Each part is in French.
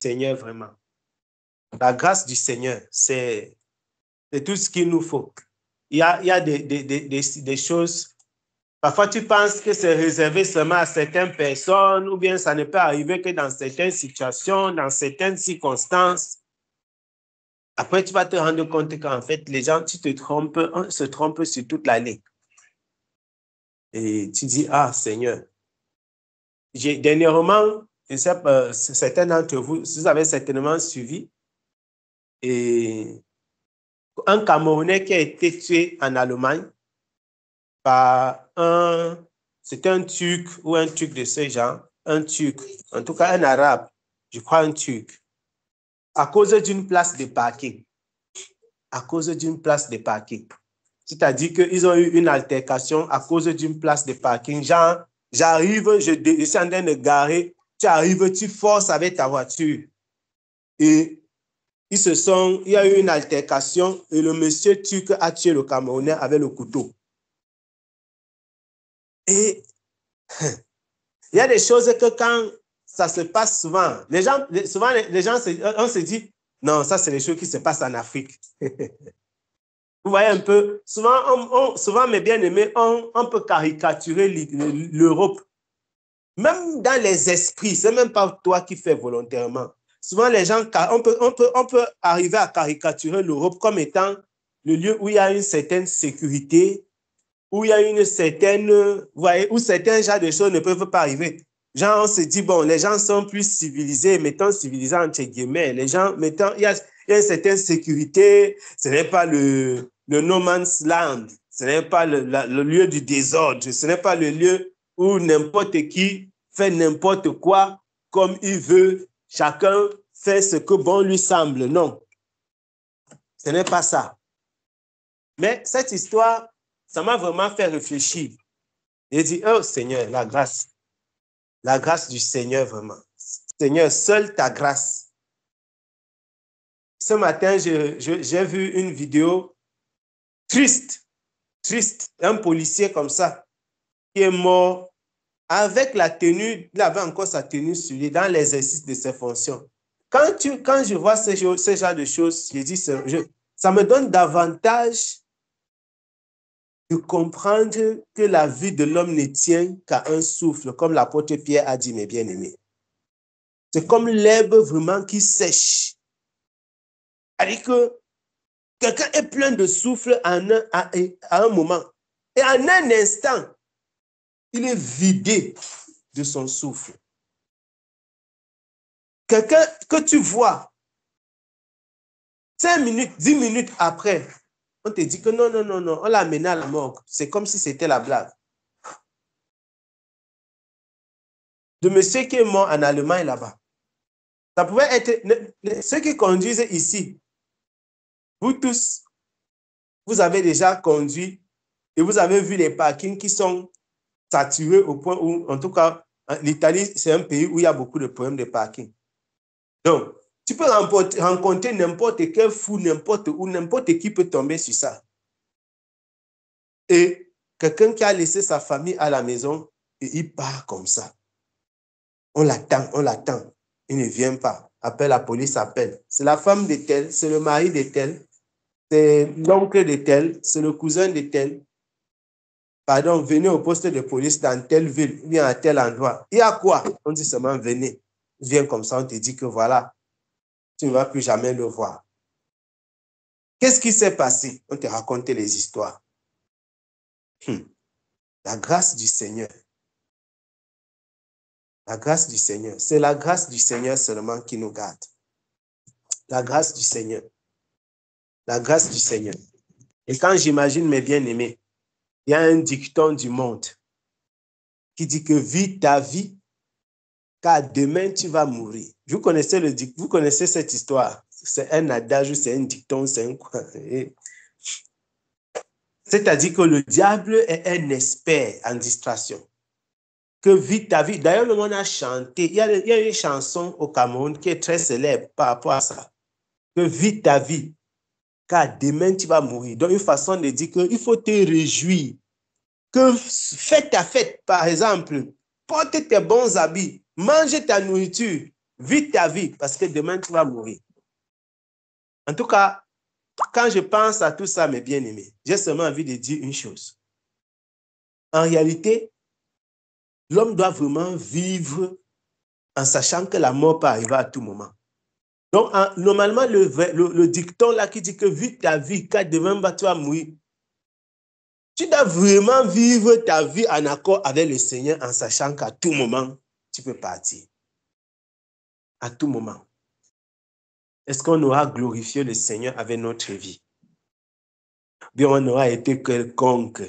Seigneur, vraiment. La grâce du Seigneur, c'est tout ce qu'il nous faut. Il y a des choses. Parfois, tu penses que c'est réservé seulement à certaines personnes ou bien ça ne peut arriver que dans certaines situations, dans certaines circonstances. Après, tu vas te rendre compte qu'en fait, les gens, tu te trompes, on se trompe sur toute la ligne. Et tu dis, ah, Seigneur. Dernièrement, je sais pas, certains d'entre vous, vous avez certainement suivi, et un Camerounais qui a été tué en Allemagne par c'est un Turc ou un Turc de ce genre, un Turc, en tout cas un Arabe, je crois un Turc, à cause d'une place de parking. À cause d'une place de parking. C'est-à-dire qu'ils ont eu une altercation à cause d'une place de parking. Genre, j'arrive, je suis en train de garer, tu arrives, tu forces avec ta voiture. Et il y a eu une altercation et le monsieur turc a tué le Camerounais avec le couteau. Et il y a des choses que quand ça se passe souvent, les gens on se dit, non, ça c'est des choses qui se passent en Afrique. Vous voyez un peu, souvent mes bien-aimés, on peut caricaturer l'Europe. Même dans les esprits, ce n'est même pas toi qui fais volontairement. Souvent, les gens, on peut arriver à caricaturer l'Europe comme étant le lieu où il y a une certaine sécurité, où il y a une certaine, vous voyez, où certains genres de choses ne peuvent pas arriver. Genre, on se dit, bon, les gens sont plus civilisés, mettons civilisés entre guillemets. Les gens, mettons, il y a une certaine sécurité, ce n'est pas le no man's land, ce n'est pas le lieu du désordre, ce n'est pas le lieu où n'importe qui fait n'importe quoi comme il veut, chacun fait ce que bon lui semble. Non, ce n'est pas ça. Mais cette histoire, ça m'a vraiment fait réfléchir. J'ai dit, oh Seigneur, la grâce du Seigneur vraiment. Seigneur, seule ta grâce. Ce matin, j'ai vu une vidéo triste, un policier comme ça, qui est mort avec la tenue, il avait encore sa tenue sur lui dans l'exercice de ses fonctions. Quand je vois ce genre de choses, je dis, ça me donne davantage de comprendre que la vie de l'homme ne tient qu'à un souffle, comme l'apôtre Pierre a dit, mes bien-aimés. C'est comme l'herbe vraiment qui sèche. C'est-à-dire que quelqu'un est plein de souffle à un moment. Et en un instant, il est vidé de son souffle. Quelqu'un que tu vois, 5 minutes, 10 minutes après, on te dit que non, on l'a amené à la morgue. C'est comme si c'était la blague. De monsieur qui est mort en Allemagne là-bas. Ça pouvait être ceux qui conduisent ici. Vous tous, vous avez déjà conduit et vous avez vu les parkings qui sont saturés au point où, en tout cas, l'Italie, c'est un pays où il y a beaucoup de problèmes de parking. Donc, tu peux rencontrer n'importe quel fou, n'importe où, n'importe qui peut tomber sur ça. Et quelqu'un qui a laissé sa famille à la maison et il part comme ça. On l'attend. Il ne vient pas. Appelle la police, appelle. C'est la femme de tel, c'est le mari de tel, c'est l'oncle de tel, c'est le cousin de tel. Pardon, venez au poste de police dans telle ville, viens à tel endroit. Il y a quoi? On dit seulement venez. Viens comme ça, on te dit que voilà, tu ne vas plus jamais le voir. Qu'est-ce qui s'est passé? On te raconte les histoires. La grâce du Seigneur. La grâce du Seigneur. C'est la grâce du Seigneur seulement qui nous garde. La grâce du Seigneur. La grâce du Seigneur. Et quand j'imagine mes bien-aimés, il y a un dicton du monde qui dit que vis ta vie, car demain tu vas mourir. Vous connaissez cette histoire. C'est un adage, c'est un dicton, c'est un quoi. C'est-à-dire que le diable est un expert en distraction. Que vis ta vie. D'ailleurs, le monde a chanté. Il y a une chanson au Cameroun qui est très célèbre par rapport à ça. Que vis ta vie, car demain tu vas mourir. Donc, une façon de dire qu'il faut te réjouir. Que fais ta fête, par exemple. Porte tes bons habits. Mange ta nourriture. vis ta vie parce que demain, tu vas mourir. En tout cas, quand je pense à tout ça, mes bien-aimés, j'ai seulement envie de dire une chose. En réalité, l'homme doit vraiment vivre en sachant que la mort peut arriver à tout moment. Donc, normalement, le dicton là qui dit que vis ta vie, car demain, tu vas mourir. Tu dois vraiment vivre ta vie en accord avec le Seigneur en sachant qu'à tout moment, tu peux partir. À tout moment. Est-ce qu'on aura glorifié le Seigneur avec notre vie? Bien, on aura été quelconque.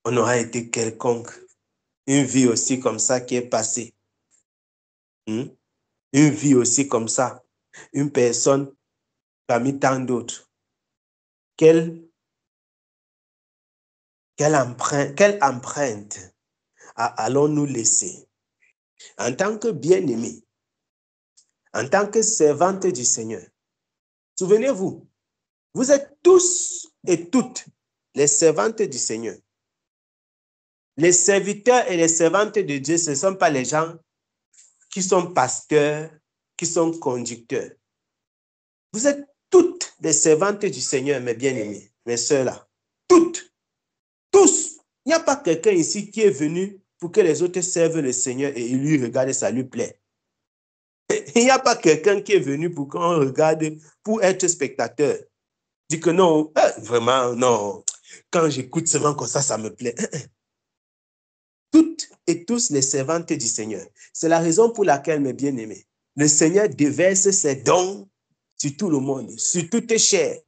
On aura été quelconque. Une vie aussi comme ça qui est passée. Une vie aussi comme ça. Une personne parmi tant d'autres. Quelle empreinte allons-nous laisser? En tant que bien-aimés, en tant que servantes du Seigneur, souvenez-vous, vous êtes tous et toutes les servantes du Seigneur. Les serviteurs et les servantes de Dieu, ce ne sont pas les gens qui sont pasteurs, qui sont conducteurs. Vous êtes toutes des servantes du Seigneur, mes bien-aimés, mes sœurs là. Toutes, tous. Il n'y a pas quelqu'un ici qui est venu pour que les autres servent le Seigneur et il lui regarde et ça lui plaît. Il n'y a pas quelqu'un qui est venu pour qu'on regarde, pour être spectateur. Dit que non, vraiment, non. Quand j'écoute seulement comme ça me plaît. Toutes et tous les servantes du Seigneur. C'est la raison pour laquelle, mes bien-aimés, le Seigneur déverse ses dons sur tout le monde, sur toute chair.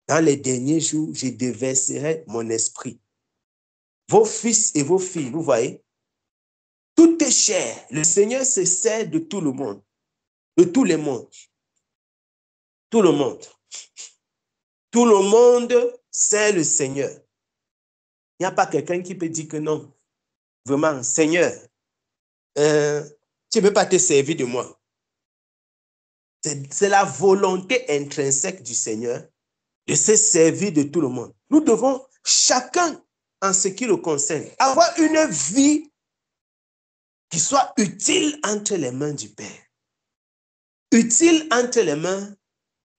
Dans les derniers jours, je déverserai mon esprit. Vos fils et vos filles, vous voyez, tout est cher. Le Seigneur se sert de tout le monde, de tous les mondes. Tout le monde. Tout le monde sert le Seigneur. Il n'y a pas quelqu'un qui peut dire que non. Vraiment, Seigneur, tu ne peux pas te servir de moi. C'est la volonté intrinsèque du Seigneur de se servir de tout le monde. Nous devons, chacun, en ce qui le concerne, avoir une vie qui soit utile entre les mains du Père. Utile entre les mains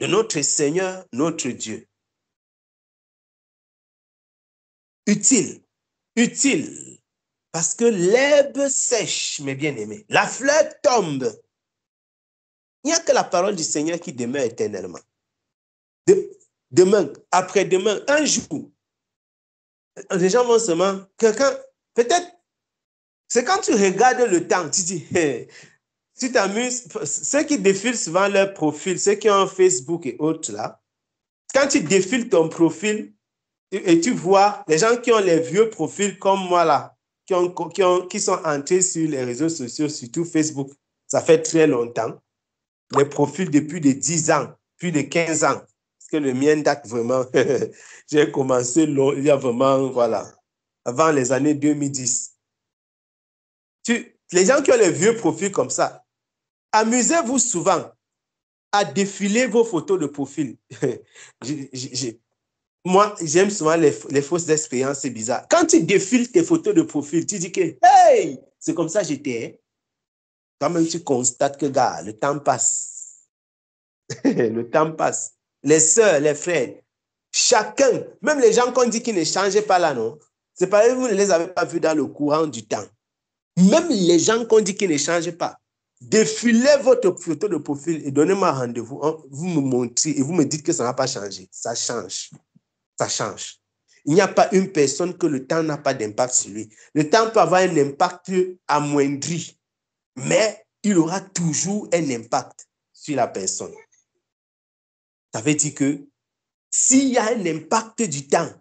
de notre Seigneur, notre Dieu. Utile. Utile. Parce que l'herbe sèche, mes bien-aimés. La fleur tombe. Il n'y a que la parole du Seigneur qui demeure éternellement. Demain, après-demain, un jour, les gens vont seulement, quelqu'un, peut-être, c'est quand tu regardes le temps, tu dis, hey, tu t'amuses, ceux qui défilent souvent leur profil, ceux qui ont Facebook et autres là, quand tu défiles ton profil et tu vois les gens qui ont les vieux profils comme moi là, qui sont entrés sur les réseaux sociaux, surtout Facebook, ça fait très longtemps, les profils depuis de 10 ans, plus de 15 ans. Parce que le mien date vraiment, j'ai commencé il y a vraiment, voilà, avant les années 2010. Les gens qui ont les vieux profils comme ça, amusez-vous souvent à défiler vos photos de profil. Moi, j'aime souvent les fausses expériences, c'est bizarre. Quand tu défiles tes photos de profil, tu dis que, hey, c'est comme ça que j'étais. Quand même, tu constates que, gars, le temps passe. Le temps passe. Les sœurs, les frères, chacun, même les gens qu'on dit qu'ils ne changeaient pas là, non? C'est parce que vous ne les avez pas vus dans le courant du temps. Même les gens qu'on dit qu'ils ne changent pas, défilez votre photo de profil et donnez-moi rendez-vous. Vous me montrez et vous me dites que ça n'a pas changé. Ça change. Ça change. Il n'y a pas une personne que le temps n'a pas d'impact sur lui. Le temps peut avoir un impact amoindri, mais il aura toujours un impact sur la personne. Ça veut dire que s'il y a un impact du temps,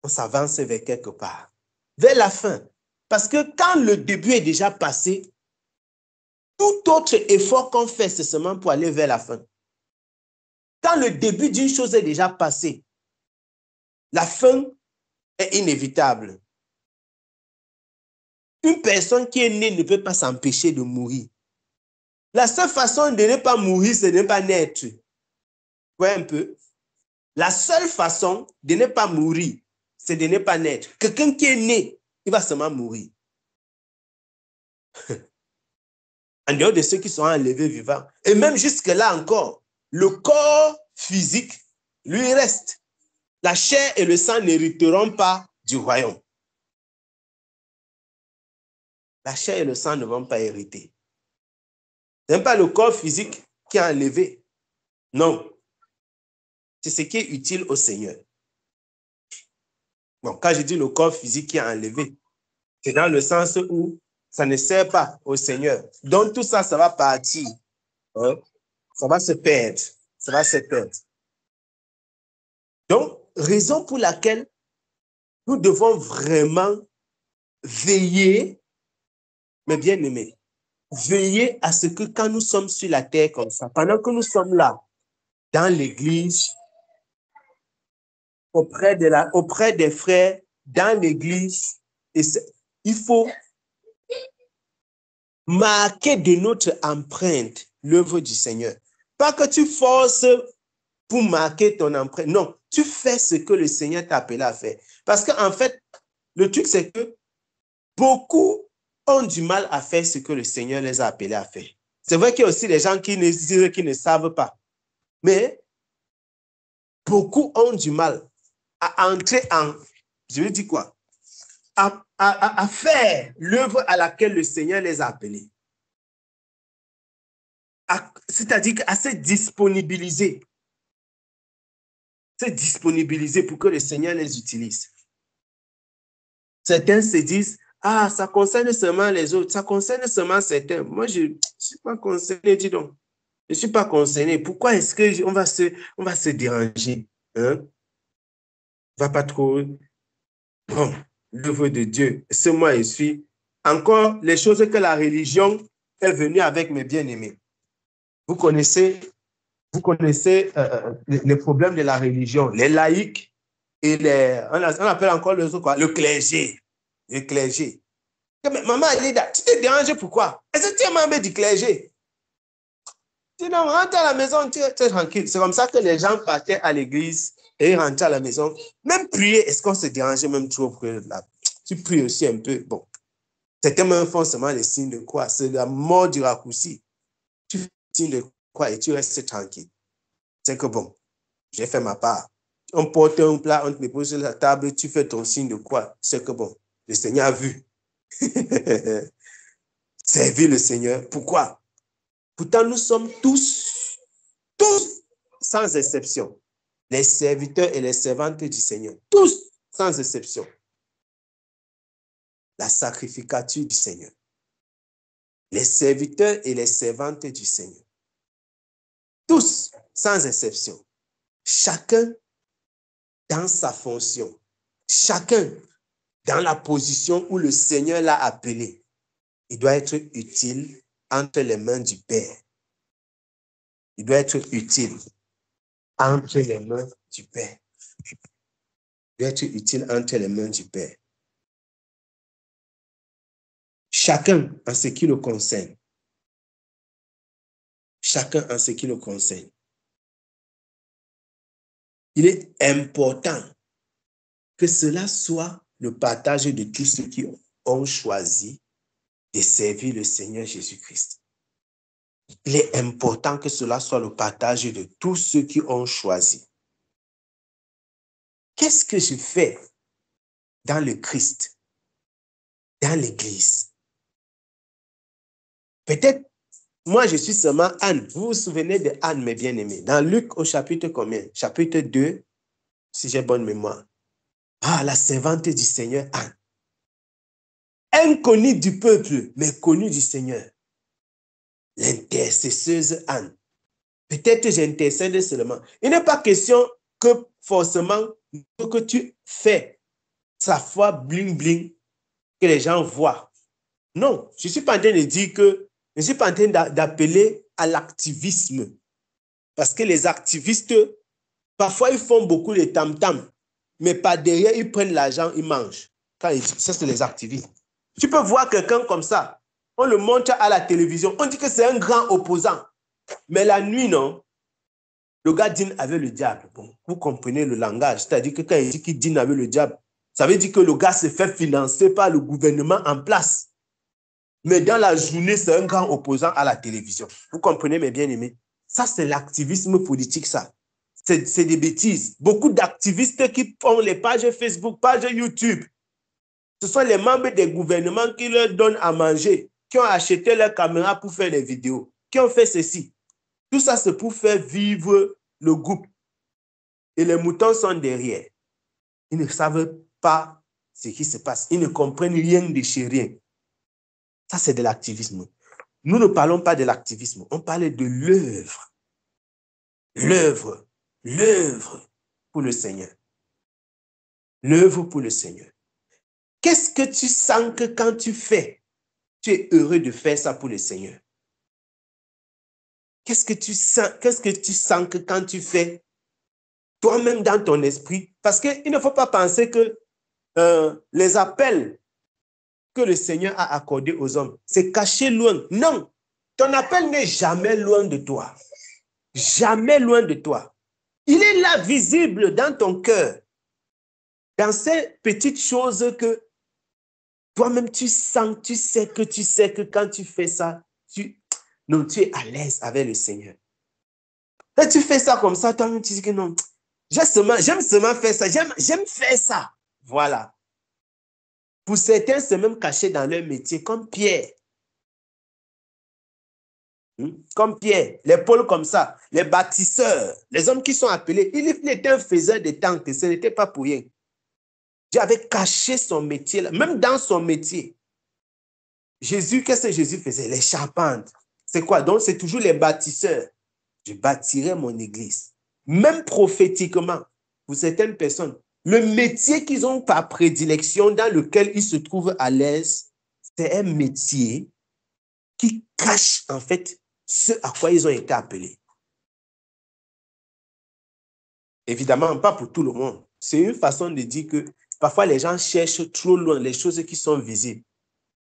on s'avance vers quelque part, vers la fin. Parce que quand le début est déjà passé, tout autre effort qu'on fait, c'est seulement pour aller vers la fin. Quand le début d'une chose est déjà passé, la fin est inévitable. Une personne qui est née ne peut pas s'empêcher de mourir. La seule façon de ne pas mourir, c'est de ne pas naître. Vous voyez un peu? La seule façon de ne pas mourir, c'est de ne pas naître. Quelqu'un qui est né, il va seulement mourir. En dehors de ceux qui sont enlevés vivants. Et même jusque-là encore, le corps physique lui reste. La chair et le sang n'hériteront pas du royaume. La chair et le sang ne vont pas hériter. Ce n'est pas le corps physique qui est enlevé. Non. C'est ce qui est utile au Seigneur. Bon, quand je dis le corps physique qui est enlevé, c'est dans le sens où ça ne sert pas au Seigneur. Donc tout ça, ça va partir. Hein? Ça va se perdre. Ça va se perdre. Donc, raison pour laquelle nous devons vraiment veiller, mes bien-aimés, veiller à ce que quand nous sommes sur la terre comme ça, pendant que nous sommes là, dans l'église, auprès des frères, dans l'église, il faut marquer de notre empreinte l'œuvre du Seigneur. Pas que tu forces pour marquer ton empreinte. Non, tu fais ce que le Seigneur t'a appelé à faire. Parce qu'en fait, le truc, c'est que beaucoup ont du mal à faire ce que le Seigneur les a appelés à faire. C'est vrai qu'il y a aussi des gens qui ne savent pas. Mais beaucoup ont du mal à entrer en, je veux dire quoi, à faire l'œuvre à laquelle le Seigneur les a appelés. C'est-à-dire à se disponibiliser. Se disponibiliser pour que le Seigneur les utilise. Certains se disent, ah, ça concerne seulement les autres, ça concerne seulement certains. Moi, je ne suis pas concerné, dis donc. Je ne suis pas concerné. Pourquoi est-ce qu'on va se déranger? Hein? Va pas trop. Bon, l'œuvre de Dieu. Ce mois, je suis. Encore les choses que la religion est venue avec, mes bien-aimés. Vous connaissez les problèmes de la religion, les laïcs et on appelle encore le quoi, le clergé. Le clergé. Mais maman, tu te déranges pourquoi? Est-ce que tu es membre du clergé? Tu non, rentre à la maison, tu es tranquille. C'est comme ça que les gens partaient à l'église et rentraient à la maison. Même prier, est-ce qu'on se dérangeait même trop pour que tu pries aussi un peu? Bon, certains même font seulement les signes de croix. C'est la mort du raccourci. Tu fais le signe de croix et tu restes tranquille. C'est que bon, j'ai fait ma part. On porte un plat, on te dépose sur la table, tu fais ton signe de croix. C'est que bon, le Seigneur a vu. Servir le Seigneur. Pourquoi? Pourtant, nous sommes tous, sans exception, les serviteurs et les servantes du Seigneur. Tous, sans exception. La sacrificature du Seigneur. Les serviteurs et les servantes du Seigneur. Tous, sans exception. Chacun dans sa fonction. Chacun dans la position où le Seigneur l'a appelé. Il doit être utile entre les mains du Père. Il doit être utile entre les mains du Père. Il doit être utile entre les mains du Père. Chacun en ce qui le concerne. Chacun en ce qui le concerne. Il est important que cela soit le partage de tous ceux qui ont choisi de servir le Seigneur Jésus-Christ. Il est important que cela soit le partage de tous ceux qui ont choisi. Qu'est-ce que je fais dans le Christ, dans l'Église? Peut-être, moi, je suis seulement Anne. Vous vous souvenez de Anne, mes bien-aimés? Dans Luc, au chapitre combien? Chapitre 2, si j'ai bonne mémoire. Ah, la servante du Seigneur, Anne. Inconnue du peuple, mais connue du Seigneur. L'intercesseuse Anne. Peut-être j'intercède seulement. Il n'est pas question que forcément que tu fais sa foi bling bling, que les gens voient. Non, je ne suis pas en train de dire que, je ne suis pas en train d'appeler à l'activisme. Parce que les activistes, parfois ils font beaucoup de tam-tam, mais par derrière, ils prennent l'argent, ils mangent. Ça, c'est les activistes. Tu peux voir quelqu'un comme ça, on le montre à la télévision, on dit que c'est un grand opposant. Mais la nuit, non, le gars dîne avec le diable. Bon, vous comprenez le langage. C'est-à-dire que quand il dit qu'il dîne avec le diable, ça veut dire que le gars se fait financer par le gouvernement en place. Mais dans la journée, c'est un grand opposant à la télévision. Vous comprenez, mes bien-aimés? Ça, c'est l'activisme politique, ça. C'est des bêtises. Beaucoup d'activistes qui font les pages Facebook, pages YouTube. Ce sont les membres des gouvernements qui leur donnent à manger, qui ont acheté leur caméra pour faire des vidéos, qui ont fait ceci. Tout ça, c'est pour faire vivre le groupe. Et les moutons sont derrière. Ils ne savent pas ce qui se passe. Ils ne comprennent rien de chez rien. Ça, c'est de l'activisme. Nous ne parlons pas de l'activisme. On parle de l'œuvre. L'œuvre. L'œuvre pour le Seigneur. L'œuvre pour le Seigneur. Qu'est-ce que tu sens que quand tu fais, tu es heureux de faire ça pour le Seigneur? Qu'est-ce que tu sens que quand tu fais, toi-même dans ton esprit, parce qu'il ne faut pas penser que les appels que le Seigneur a accordés aux hommes, c'est caché loin. Non, ton appel n'est jamais loin de toi. Jamais loin de toi. Il est là, visible dans ton cœur. Dans ces petites choses que toi-même tu sens, tu sais que quand tu fais ça, tu es à l'aise avec le Seigneur. Quand tu fais ça comme ça, toi-même tu dis que non, j'aime seulement faire ça, j'aime faire ça. Voilà. Pour certains, c'est même caché dans leur métier, comme Pierre. Comme Pierre, les Paul comme ça, les bâtisseurs, les hommes qui sont appelés, il était un faiseur de tentes, ce n'était pas pour rien. Dieu avait caché son métier, là, même dans son métier. Jésus, qu'est-ce que Jésus faisait? Les charpentes. C'est quoi? Donc, c'est toujours les bâtisseurs. Je bâtirai mon église. Même prophétiquement, pour certaines personnes, le métier qu'ils ont par prédilection, dans lequel ils se trouvent à l'aise, c'est un métier qui cache en fait ce à quoi ils ont été appelés. Évidemment, pas pour tout le monde. C'est une façon de dire que parfois les gens cherchent trop loin les choses qui sont visibles.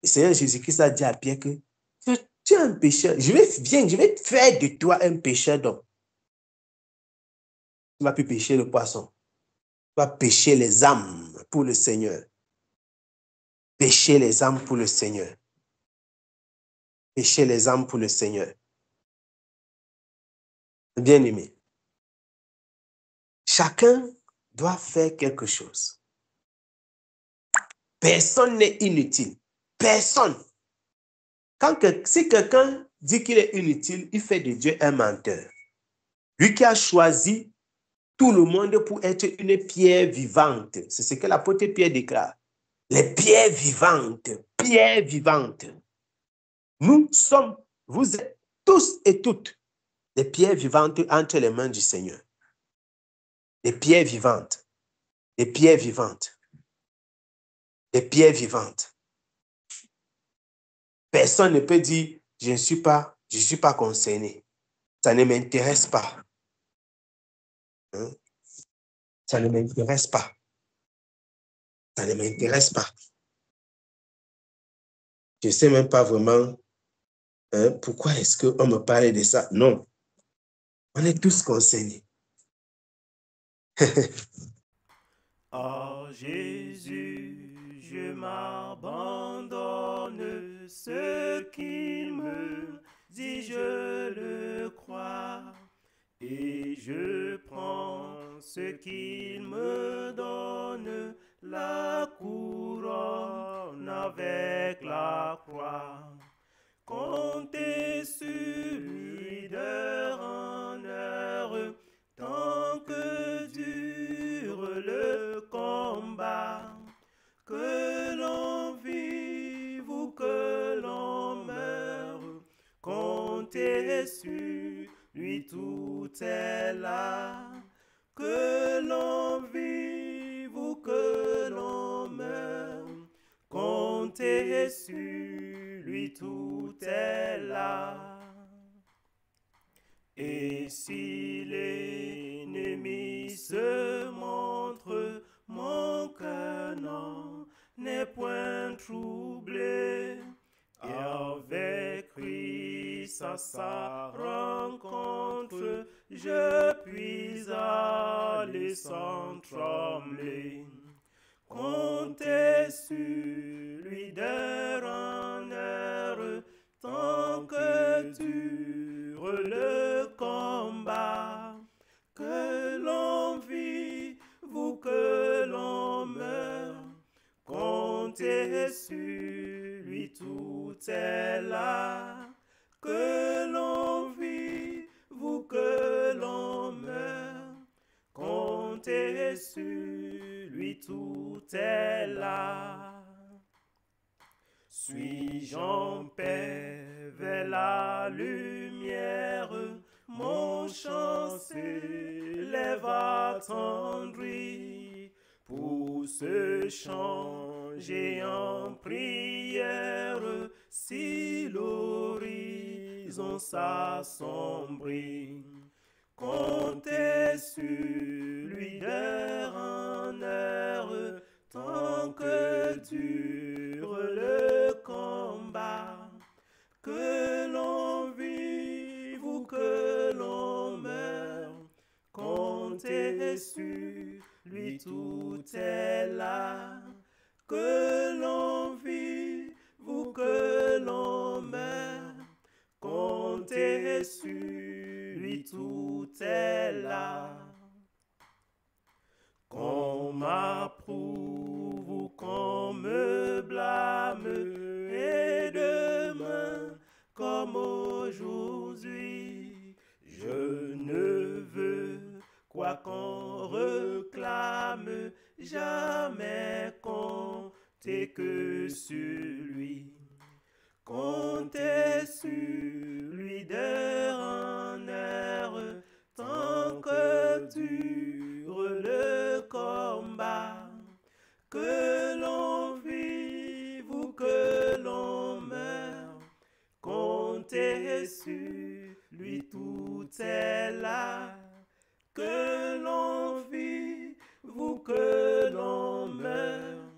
Le Seigneur Jésus-Christ a dit à Pierre que tu es un pécheur. Je vais faire de toi un pécheur d'homme. Tu ne vas plus pêcher le poisson. Tu vas pêcher les âmes pour le Seigneur. Pêcher les âmes pour le Seigneur. Pêcher les âmes pour le Seigneur. Bien-aimé, chacun doit faire quelque chose. Personne n'est inutile. Personne. Si quelqu'un dit qu'il est inutile, il fait de Dieu un menteur. Lui qui a choisi tout le monde pour être une pierre vivante. C'est ce que l'apôtre Pierre déclare. Les pierres vivantes, pierres vivantes. Nous sommes, vous êtes tous et toutes des pierres vivantes entre les mains du Seigneur. Des pierres vivantes. Des pierres vivantes. Des pierres vivantes. Personne ne peut dire, je ne suis pas concerné. Ça ne m'intéresse pas. Hein? Ça ne m'intéresse pas. Ça ne m'intéresse pas. Je ne sais même pas vraiment pourquoi est-ce qu'on me parle de ça. Non. On est tous concernés. Oh Jésus, je m'abandonne, ce qu'il me dit, je le crois, et je prends ce qu'il me donne, la couronne avec la croix. Comptez sur lui d'heure en heure, tant que dure le combat, que l'on vive ou que l'on meure, comptez sur lui, tout est là, que l'on vive ou que l'on meure, comptez sur lui, tout est là. Et si l'ennemi se montre, mon cœur n'en est point troublé. Et avec Christ à sa rencontre, je puis aller sans trembler. Comptez sur lui d'heure en heure, dure le combat, que l'on vit ou que l'on meurt, comptez sur lui, tout est là. Que l'on vive ou que l'on meurt, comptez sur lui, tout est là. Suis-je en paix vers la lumière, mon chant s'élève attendri, pour se changer en prière, si l'horizon s'assombrit. Comptez sur lui d'heure en heure, tant que dure le combat, que l'on vive ou que l'on meure, comptez sur lui, tout est là. Que l'on vive ou que l'on meure, comptez sur lui, tout est là. Qu'on m'approuve ou qu'on me blâme, et demain comme aujourd'hui, je ne veux quoi qu'on réclame, jamais compter que sur lui. Comptez sur lui d'heure en heure, tant que dure le combat, que l'on vive ou que l'on meure, comptez sur lui, tout est là. Que l'on vive ou que l'on meure,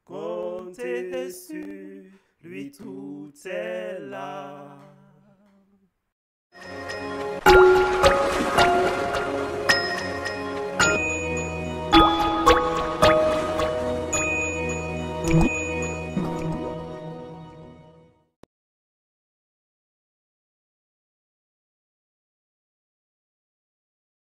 comptez sur lui, tout est là.